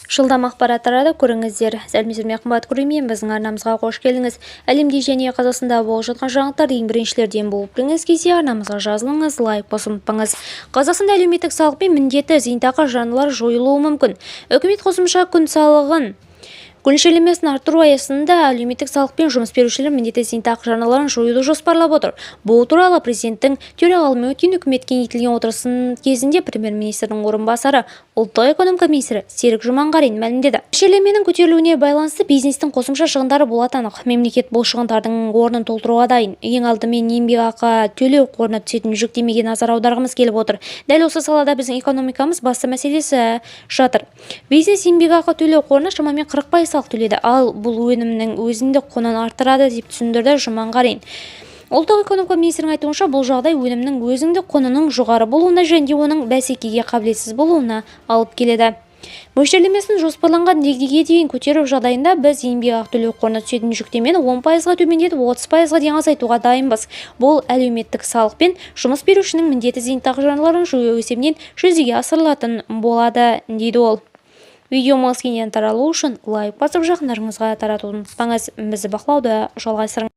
Жылдам ақпарат тарады, көріңіздер. Сәлеметсіздер, қымбатты көрермен, біздің арнамызға қош келдіңіз. Әлемде және Қазақстанда болып жатқан жаңалықтар ең біріншілерден болып біліңіз келсе, арнамызға жазылыңыз, лайк басып ұмытпаңыз. Қазақстанда әлеуметтік салық пен міндетті зейнетақы жарналары жойылуы мүмкін. Үкімет қосымша күн салығын көлшелемесін арттыру аясында әлеуметтік салық пен жұмыс берушілер міндетті зейнетақы жарналарын жоюды жоспарлап отыр. Бұл туралы президенттің төрағалығымен өткен үкімет кеңейтілген отырысының кезінде премьер-министрдің орынбасары, ұлттық экономика министрі Серік Жұманғарин мәлімдеді. Көлшелеменің көтерілуіне байланысты бизнестің қосымша шығындары болатыны анық. Мемлекет бұл шығындардың орнын толтыруға дайын. Ең алдымен еңбекақы төлеу қорына түсетін жүктемеге назар аударғымыз келіп отыр. Дәл осы салада біздің экономикамыз басты мәселесі жатыр. Бизнес еңбекақы төлеу қорына шамамен 40% салық төледі, ал бұл өнімнің өзіндік құнын арттырады деп түсіндірді Жұманғарин. Ұлттық экономика министрінің айтуынша, бұл жағдай өнімнің өзіндік құнының жоғары болуына және оның бәсекеге қабілетсіз болуына алып келеді. Мөлшерлемесін жоспарланған деңгейге дейін көтеру жағдайында біз еңбекақы төлеу қорына түсетін жүктемені 10%-ға төмендетіп 30%-ға дейін азайтуға дайынбыз. Бұл әлеуметтік салық пен жұмыс берушінің міндетті зейнетақы жарналарын жою есебінен жүзеге асырылатын болады, дейді ол. Видеомыз кеңінен таралу үшін лайк басып жақындарыңызға таратуды ұмытпаңыз. Бізді бақылауды жалғастырыңыз.